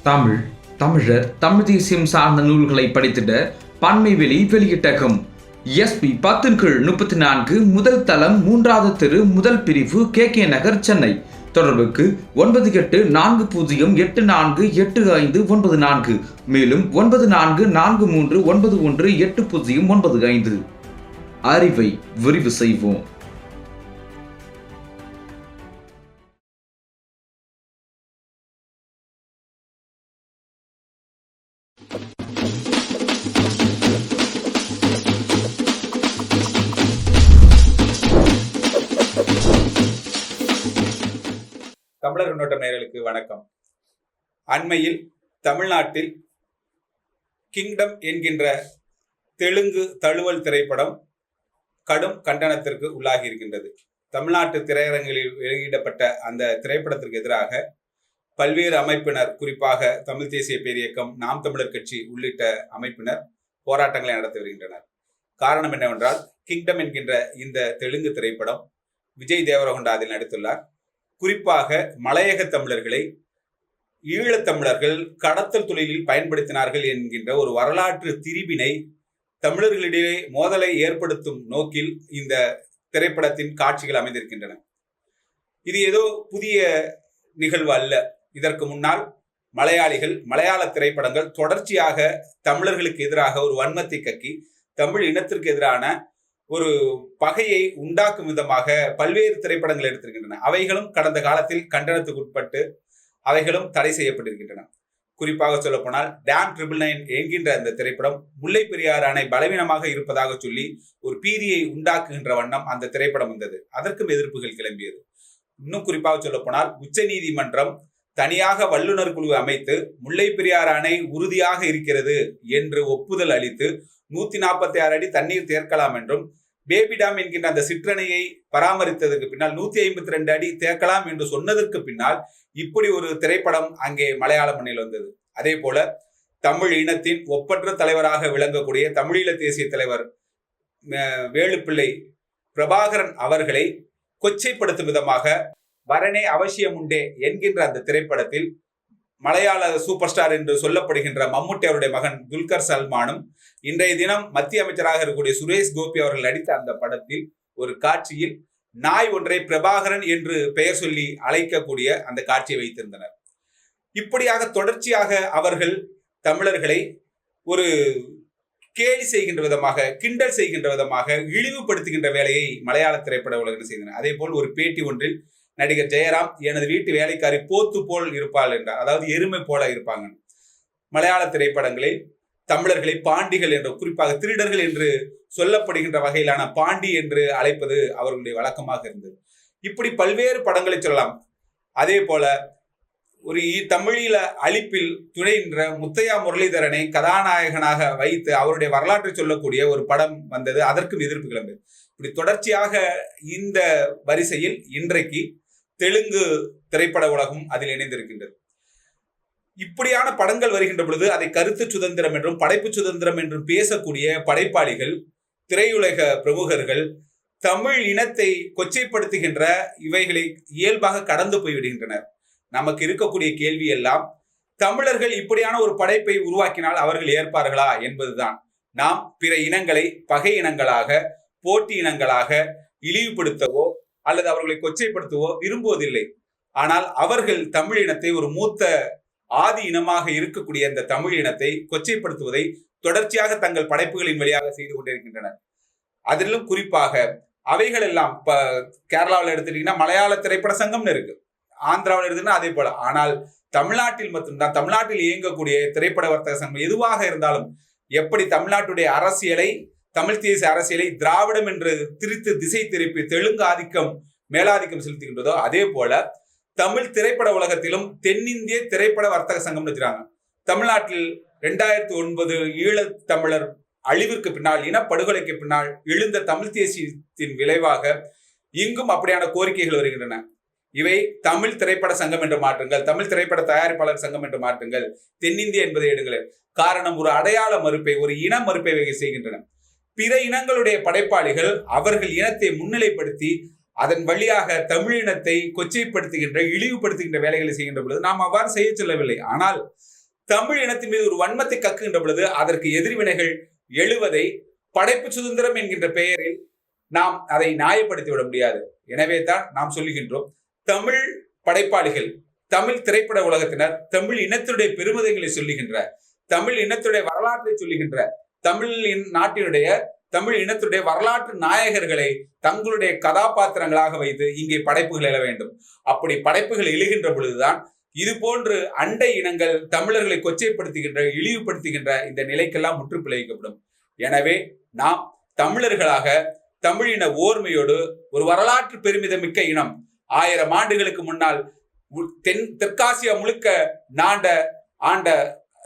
தமிழ், தமிழர், தமிழ் தேசியம் சார்ந்த நூல்களை படித்திட பன்மைவெளி வெளியிட்டகம் SP 10/34 முதல் தளம் 3வது தெரு முதல் பிரிவு KK நகர் சென்னை. தொடர்புக்கு 9840848594 மேலும் 9443918095. அறிவை விரிவு செய்வோம். தமிழர் முன்னோட்டம் நேயர்களுக்கு வணக்கம். அண்மையில் தமிழ்நாட்டில் கிங்டம் என்கின்ற தெலுங்கு தழுவல் திரைப்படம் கடும் கண்டனத்திற்கு உள்ளாகி இருக்கின்றது. தமிழ்நாட்டு திரையரங்கில் வெளியிடப்பட்ட அந்த திரைப்படத்திற்கு எதிராக பல்வேறு அமைப்பினர், குறிப்பாக தமிழ் தேசிய பேரியக்கம், நாம் தமிழர் கட்சி உள்ளிட்ட அமைப்பினர் போராட்டங்களை நடத்தி வருகின்றனர். காரணம் என்னவென்றால், கிங்டம் என்கின்ற இந்த தெலுங்கு திரைப்படம் விஜய் தேவரகொண்டா அதில் நடித்துள்ளார். குறிப்பாக மலையக தமிழர்களை ஈழத்தமிழர்கள் கடத்தல் தொழிலில் பயன்படுத்தினார்கள் என்கின்ற ஒரு வரலாற்று திரிபினை தமிழர்களிடையே மோதலை ஏற்படுத்தும் நோக்கில் இந்த திரைப்படத்தின் காட்சிகள் அமைந்திருக்கின்றன. இது ஏதோ புதிய நிகழ்வு அல்ல. இதற்கு முன்னால் மலையாளிகள், மலையாள திரைப்படங்கள் தொடர்ச்சியாக தமிழர்களுக்கு எதிராக ஒரு வன்மத்தை கக்கி தமிழ் இனத்திற்கு எதிரான ஒரு பகையை உண்டாக்கும் விதமாக பல்வேறு திரைப்படங்கள் எடுத்திருக்கின்றன. அவைகளும் கடந்த காலத்தில் கண்டனத்துக்கு உட்பட்டு அவைகளும் தடை செய்யப்பட்டிருக்கின்றன. குறிப்பாக சொல்லப்போனால் டேம் 999 என்கின்ற அந்த திரைப்படம் முல்லை பெரியாறு அணை பலவீனமாக இருப்பதாக சொல்லி ஒரு பீதியை உண்டாக்குகின்ற வண்ணம் அந்த திரைப்படம் வந்தது. அதற்கும் எதிர்ப்புகள் கிளம்பியது. இன்னும் குறிப்பாக சொல்லப்போனால் உச்ச நீதிமன்றம் தனியாக வல்லுநர் குழு அமைத்து முல்லை பெரியாறு அணை உறுதியாக இருக்கிறது என்று ஒப்புதல் அளித்து 146 அடி தண்ணீர் தேர்க்கலாம் என்றும், பேபி டாம் என்கின்ற அந்த சிற்றணையை பராமரித்ததற்கு பின்னால் 152 அடி தேக்கலாம் என்று சொன்னதற்கு பின்னால் இப்படி ஒரு திரைப்படம் அங்கே மலையாள மண்ணில் வந்தது. அதே போல தமிழ் இனத்தின் ஒப்பற்ற தலைவராக விளங்கக்கூடிய தமிழீழ தேசிய தலைவர் வேலுப்பிள்ளை பிரபாகரன் அவர்களை கொச்சைப்படுத்தும் விதமாக வரனே அவசியம் உண்டே என்கின்ற அந்த திரைப்படத்தில் மலையாள சூப்பர் ஸ்டார் என்று சொல்லப்படுகின்ற மம்முட்டி அவருடைய மகன் துல்கர் சல்மானும் இன்றைய தினம் மத்திய அமைச்சராக இருக்கக்கூடிய சுரேஷ் கோபி அவர்கள் நடித்த அந்த படத்தில் ஒரு காட்சியில் நாய் ஒன்றை பிரபாகரன் என்று பெயர் சொல்லி அழைக்கக்கூடிய அந்த காட்சியை வைத்திருந்தனர். இப்படியாக தொடர்ச்சியாக அவர்கள் தமிழர்களை ஒரு கேலி செய்கின்ற விதமாக, கிண்டல் செய்கின்ற விதமாக, இழிவுபடுத்துகின்ற வேலையை மலையாள திரைப்பட உலகில் செய்தனர். அதே போல் ஒரு பேட்டி ஒன்றில் நடிகர் ஜெயராம், எனது வீட்டு வேலைக்காரி போத்து போல் இருப்பாள் என்றார். அதாவது எருமை போல இருப்பாங்க. மலையாள திரைப்படங்களில் தமிழர்களை பாண்டிகள் என்று, குறிப்பாக திருடர்கள் என்று சொல்லப்படுகின்ற வகையிலான பாண்டி என்று அழைப்பது அவர்களுடைய வழக்கமாக இருந்தது. இப்படி பல்வேறு படங்களை சொல்லலாம். அதே போல ஒரு தமிழீழ அழிப்பில் துணைகின்ற முத்தையா முரளிதரனை கதாநாயகனாக வைத்து அவருடைய வரலாற்றை சொல்லக்கூடிய ஒரு படம் வந்தது. அதற்கும் எதிர்ப்பு கிளம்பு. இப்படி தொடர்ச்சியாக இந்த வரிசையில் இன்றைக்கு தெலுங்கு திரைப்பட உலகம் அதில் இணைந்திருக்கின்றது. இப்படியான படங்கள் வருகின்ற பொழுது அதை கருத்து சுதந்திரம் என்றும் படைப்பு சுதந்திரம் என்றும் பேசக்கூடிய படைப்பாளிகள், திரையுலக பிரமுகர்கள் தமிழ் இனத்தை கொச்சைப்படுத்துகின்ற இவைகளை இயல்பாக கடந்து போய்விடுகின்றனர். நமக்கு இருக்கக்கூடிய கேள்வி எல்லாம், தமிழர்கள் இப்படியான ஒரு படைப்பை உருவாக்கினால் அவர்கள் ஏற்பார்களா என்பதுதான். நாம் பிற இனங்களை பகை இனங்களாக, போட்டி இனங்களாக இழிவுபடுத்தவோ அல்லது அவர்களை கொச்சைப்படுத்தவோ விரும்புவதில்லை. ஆனால் அவர்கள் தமிழ் இனத்தை, ஒரு மூத்த ஆதி இனமாக இருக்கக்கூடிய அந்த தமிழ் இனத்தை கொச்சைப்படுத்துவதை தொடர்ச்சியாக தங்கள் படைப்புகளின் வழியாக செய்து கொண்டிருக்கின்றனர். அதிலும் குறிப்பாக அவைகள் எல்லாம் இப்ப கேரளாவில் எடுத்துட்டீங்கன்னா மலையாள திரைப்பட சங்கம்னு இருக்கு, ஆந்திராவில் எடுத்துன்னா அதே போல. ஆனால் தமிழ்நாட்டில் மட்டும்தான், தமிழ்நாட்டில் இயங்கக்கூடிய திரைப்பட வர்த்தக சங்கம் எதுவாக இருந்தாலும், எப்படி தமிழ்நாட்டுடைய அரசியலை, தமிழ் தேசிய அரசியலை திராவிடம் என்று திரித்து திசை திருப்பி தெலுங்கு ஆதிக்கம் மேலாதிக்கம் செலுத்துகின்றதோ அதே போல தமிழ் திரைப்பட உலகத்திலும் தென்னிந்திய திரைப்பட வர்த்தக சங்கம் வச்சுறாங்க. தமிழ்நாட்டில் 2009 ஈழத் தமிழர் அழிவிற்கு பின்னால், இனப்படுகொலைக்கு பின்னால் எழுந்த தமிழ் தேசியத்தின் விளைவாக இங்கும் அப்படியான கோரிக்கைகள் வருகின்றன. இவை தமிழ் திரைப்பட சங்கம் என்று மாற்றுங்கள், தமிழ் திரைப்பட தயாரிப்பாளர் சங்கம் என்று மாற்றுங்கள், தென்னிந்திய என்பதை எடுங்கள். காரணம், ஒரு அடையாள மறுப்பை, ஒரு இன மறுப்பை செய்கின்றன. பிற இனங்களுடைய படைப்பாளிகள் அவர்கள் இனத்தை முன்னிலைப்படுத்தி அதன் வழியாக தமிழினத்தை கொச்சைப்படுத்துகின்ற இழிவுபடுத்துகின்ற வேலைகளை செய்கின்ற பொழுது நாம் அவ்வாறு செய்ய சொல்லவில்லை. ஆனால் தமிழ் இனத்தின் மீது ஒரு வன்மத்தை கக்குகின்ற பொழுது அதற்கு எதிர்வினைகள் எழுவதை படைப்பு சுதந்திரம் என்கின்ற பெயரில் நாம் அதை நியாயப்படுத்தி விட முடியாது. எனவே தான் நாம் சொல்லுகின்றோம், தமிழ் படைப்பாளிகள், தமிழ் திரைப்பட உலகத்தினர் தமிழ் இனத்துடைய பெருமிதங்களை சொல்லுகின்ற, தமிழ் இனத்துடைய வரலாற்றை சொல்லுகின்ற, தமிழ் இனத்துடைய வரலாற்று நாயகர்களை தங்களுடைய கதாபாத்திரங்களாக வைத்து இங்கே படைப்புகள் எழ வேண்டும். அப்படி படைப்புகள் எழுகின்ற பொழுதுதான் இது போன்று அண்டை இனங்கள் தமிழர்களை கொச்சைப்படுத்துகின்ற, இழிவுபடுத்துகின்ற இந்த நிலைக்கெல்லாம் முற்றுப்புள்ளி வைக்கப்படும். எனவே நாம் தமிழர்களாக தமிழின ஓர்மையோடு ஒரு வரலாற்று பெருமிதமிக்க இனம், 1000 ஆண்டுகளுக்கு முன்னால் தெற்காசியா முழுக்க ஆண்ட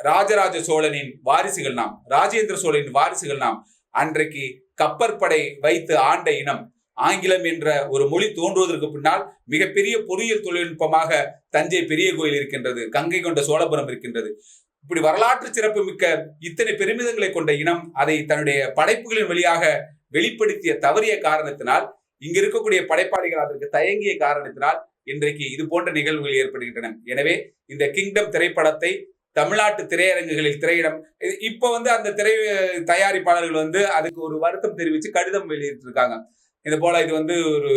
ராஜராஜ சோழனின் வாரிசுகள் நாம், ராஜேந்திர சோழனின் வாரிசுகள் நாம். அன்றைக்கு கப்பற்படை வைத்து ஆண்ட இனம். ஆங்கிலம் என்ற ஒரு மொழி தோன்றுவதற்கு பின்னால் மிகப்பெரிய பொறியியல் தொழில்நுட்பமாக தஞ்சை பெரிய கோயில் இருக்கின்றது, கங்கை கொண்ட சோழபுரம் இருக்கின்றது. இப்படி வரலாற்று சிறப்பு மிக்க இத்தனை பெருமிதங்களை கொண்ட இனம் அதை தன்னுடைய படைப்புகளின் வழியாக வெளிப்படுத்திய தவறிய காரணத்தினால், இங்க இருக்கக்கூடிய படைப்பாளிகள் அதற்கு தயங்கிய காரணத்தினால் இன்றைக்கு இது போன்ற நிகழ்வுகள் ஏற்படுகின்றன. எனவே இந்த கிங்டம் திரைப்படத்தை தமிழ்நாட்டு திரையரங்குகளில் திரையிடம் இப்ப அந்த திரை தயாரிப்பாளர்கள் அதுக்கு ஒரு வருத்தம் தெரிவித்து கடிதம் வெளியிட்டிருக்காங்க. இது போல இது ஒரு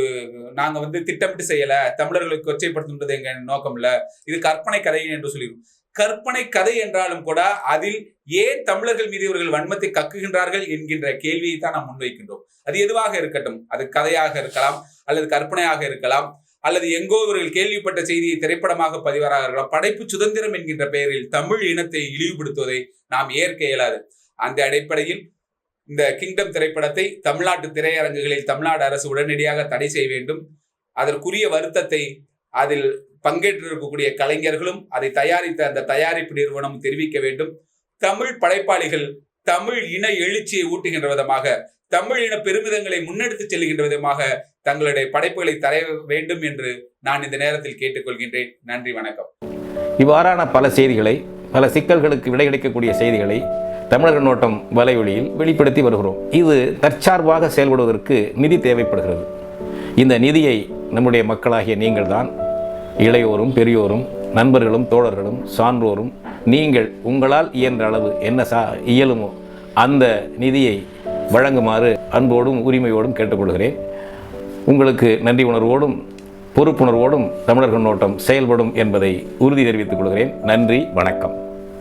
நாங்க திட்டமிட்டு செய்யல, தமிழர்களை கொச்சைப்படுத்துவது எங்க நோக்கம் இல்ல, இது கற்பனை கதை என்று சொல்லிடும். கற்பனை கதை என்றாலும் கூட அதில் ஏன் தமிழர்கள் மீது இவர்கள் வன்மத்தை கக்குகின்றார்கள் என்கின்ற கேள்வியை தான் நாம் முன்வைக்கின்றோம். அது எதுவாக இருக்கட்டும், அது கதையாக இருக்கலாம், அல்லது கற்பனையாக இருக்கலாம், அல்லது எங்கோ இவர்கள் கேள்விப்பட்ட செய்தியை திரைப்படமாக பதிவாராக இருக்கலாம். படைப்பு சுதந்திரம் என்கின்ற பெயரில் தமிழ் இனத்தை இழிவுபடுத்துவதை நாம் ஏற்க இயலாது. அந்த அடிப்படையில் இந்த கிங்டம் திரைப்படத்தை தமிழ்நாட்டு திரையரங்குகளில் தமிழ்நாடு அரசு உடனடியாக தடை செய்ய வேண்டும். அதற்குரிய வருத்தத்தை அதில் பங்கேற்றிருக்கக்கூடிய கலைஞர்களும் அதை தயாரித்த அந்த தயாரிப்பு நிறுவனமும் தெரிவிக்க வேண்டும். தமிழ் படைப்பாளிகள் தமிழ் இன எழுச்சியை ஊட்டுகின்ற விதமாக, தமிழ் இன பெருமிதங்களை முன்னெடுத்து செல்கின்ற விதமாக தங்களுடைய படைப்புகளை தர வேண்டும் என்று நான் இந்த நேரத்தில் கேட்டுக்கொள்கின்றேன். நன்றி, வணக்கம். இவ்வாறான பல செய்திகளை, பல சிக்கல்களுக்கு விடையளிக்கக்கூடிய செய்திகளை தமிழர் நோட்டம் வலையொலியில் வெளிப்படுத்தி வருகிறோம். இது தற்சார்பாக செயல்படுவதற்கு நிதி தேவைப்படுகிறது. இந்த நிதியை நம்முடைய மக்களாகிய நீங்கள் தான், இளையோரும் பெரியோரும் நண்பர்களும் தோழர்களும் சான்றோரும், நீங்கள் உங்களால் இயன்ற அளவு என்ன இயலுமோ அந்த நிதியை வழங்குமாறு அன்போடும் உரிமையோடும் கேட்டுக்கொள்கிறேன். உங்களுக்கு நன்றி உணர்வோடும் பொறுப்புணர்வோடும் தமிழர்கள் நோட்டம் செயல்படும் என்பதை உறுதி தெரிவித்துக் கொள்கிறேன். நன்றி, வணக்கம்.